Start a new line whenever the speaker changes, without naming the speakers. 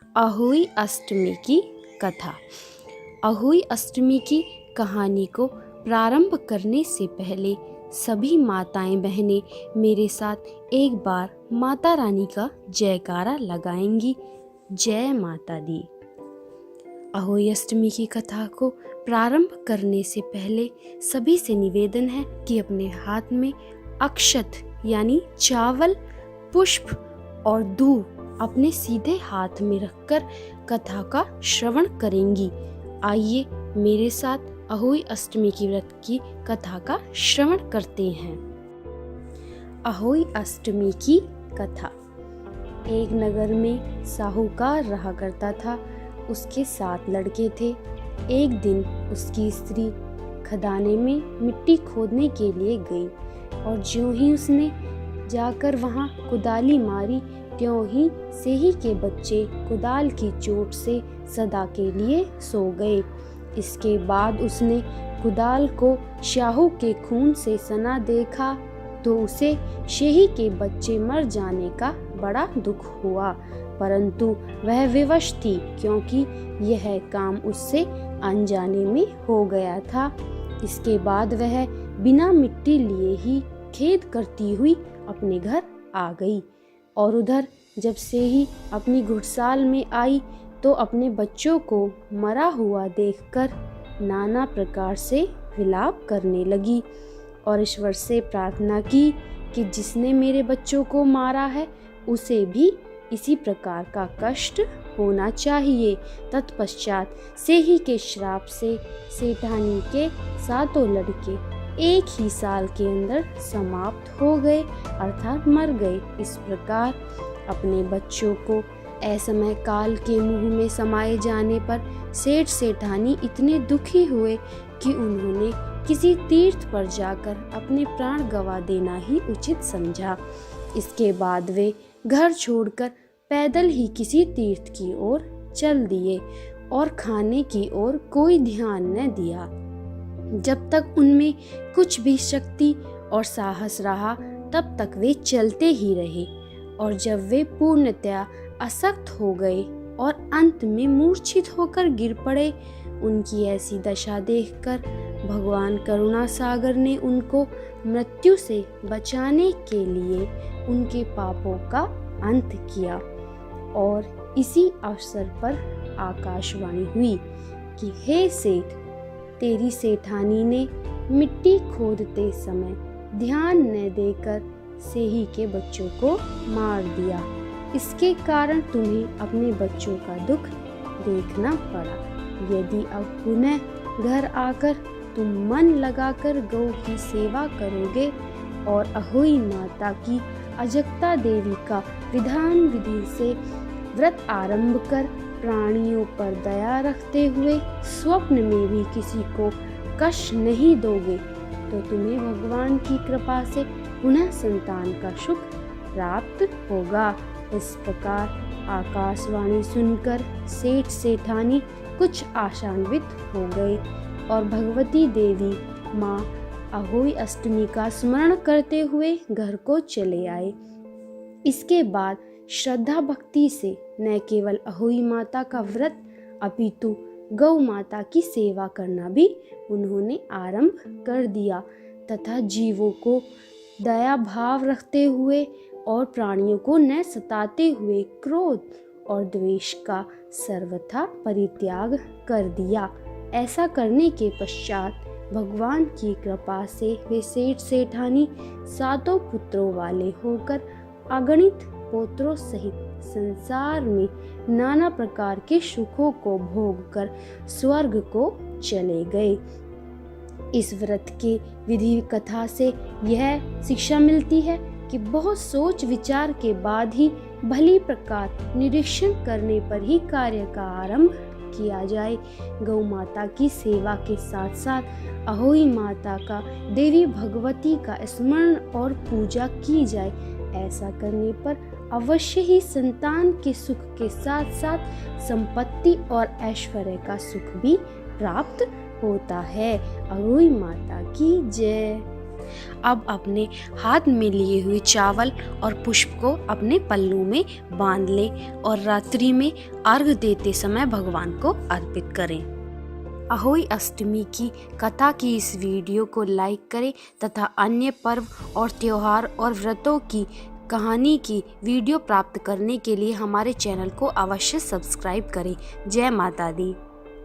अहोई अष्टमी की कथा। अहोई अष्टमी की कहानी को प्रारंभ करने से पहले सभी माताएं बहनें मेरे साथ एक बार माता रानी का जयकारा लगाएंगी। जय माता दी। अहोई अष्टमी की कथा को प्रारंभ करने से पहले सभी से निवेदन है कि अपने हाथ में अक्षत यानी चावल, पुष्प और दूध अपने सीधे हाथ में रखकर कथा का श्रवण करेंगी। आइए मेरे साथ अहोई अष्टमी की व्रत की कथा का श्रवण करते हैं। अहोई अष्टमी की कथा। एक नगर में साहूकार रहा करता था। उसके 7 लड़के थे। एक दिन उसकी स्त्री खदाने में मिट्टी खोदने के लिए गई और ज्यों ही उसने जाकर वहां कुदाली मारी, त्यों ही सेही के बच्चे कुदाल की चोट से सदा के लिए सो गए। इसके बाद उसने कुदाल को शाहू के खून से सना देखा तो उसे शेही के बच्चे मर जाने का बड़ा दुख हुआ, परंतु वह विवश थी क्योंकि यह काम उससे अनजाने में हो गया था। इसके बाद वह बिना मिट्टी लिए ही खेद करती हुई अपने घर आ गई और उधर जब से ही अपनी घुड़साल में आई तो अपने बच्चों को मरा हुआ देखकर नाना प्रकार से विलाप करने लगी और ईश्वर से प्रार्थना की कि जिसने मेरे बच्चों को मारा है उसे भी इसी प्रकार का कष्ट होना चाहिए। तत्पश्चात सेही के श्राप से सेठानी के 7 लड़के एक ही साल के अंदर समाप्त हो गए अर्थात मर गए। इस प्रकार अपने बच्चों को असमय काल के मुंह में समाये जाने पर सेठ सेठानी इतने दुखी हुए कि उन्होंने किसी तीर्थ पर जाकर अपने प्राण गंवा देना ही उचित समझा। इसके बाद वे घर छोड़कर पैदल ही किसी तीर्थ की ओर चल दिए और खाने की ओर कोई ध्यान न दिया। जब तक उनमें कुछ भी शक्ति और साहस रहा तब तक वे चलते ही रहे और जब वे पूर्णतया अशक्त हो गए और अंत में मूर्छित होकर गिर पड़े, उनकी ऐसी दशा देखकर भगवान करुणा सागर ने उनको मृत्यु से बचाने के लिए उनके पापों का अंत किया। और इसी अवसर पर आकाशवाणी हुई कि हे सेठ, तेरी सेठानी ने मिट्टी खोदते समय ध्यान न देकर सेही के बच्चों को मार दिया। इसके कारण तुम्हें अपने बच्चों का दुख देखना पड़ा। यदि अब पुनः घर आकर तुम मन लगाकर गौ की सेवा करोगे और अहोई माता की अजगता देवी का विधान विधि से व्रत आरंभ कर प्राणियों पर दया रखते हुए स्वप्न में भी किसी को कष्ट नहीं दोगे तो तुम्हें भगवान की कृपा से पुनः संतान का सुख प्राप्त होगा। इस प्रकार आकाशवाणी सुनकर सेठ सेठानी कुछ आशान्वित हो गए और भगवती देवी माँ अहोई अष्टमी का स्मरण करते हुए घर को चले आए। इसके बाद श्रद्धा भक्ति से न केवल अहोई माता का व्रत अपितु गौ माता की सेवा करना भी उन्होंने आरंभ कर दिया तथा जीवों को दया भाव रखते हुए और प्राणियों को न सताते हुए क्रोध और द्वेष का सर्वथा परित्याग कर दिया। ऐसा करने के पश्चात भगवान की कृपा से वे सेठ सेठानी 7 पुत्रों वाले होकर अगणित पोत्रों सहित संसार में नाना प्रकार के सुखों को भोग कर स्वर्ग को चले गए। इस व्रत के विधि कथा से यह शिक्षा मिलती है कि बहुत सोच विचार के बाद ही भली प्रकार निरीक्षण करने पर ही कार्य का आरंभ किया जाए। गौ माता की सेवा के साथ साथ अहोई माता का देवी भगवती का स्मरण और पूजा की जाए। ऐसा करने पर अवश्य ही संतान के सुख के साथ साथ संपत्ति और ऐश्वर्य का सुख भी प्राप्त होता है। अहोई माता की जय। अब अपने हाथ में लिए हुए चावल और पुष्प को अपने पल्लू में बांध लें और रात्रि में अर्घ देते समय भगवान को अर्पित करें। अहोई अष्टमी की कथा की इस वीडियो को लाइक करें तथा अन्य पर्व और त्योहार और व्रतों की कहानी की वीडियो प्राप्त करने के लिए हमारे चैनल को अवश्य सब्सक्राइब करें। जय माता दी।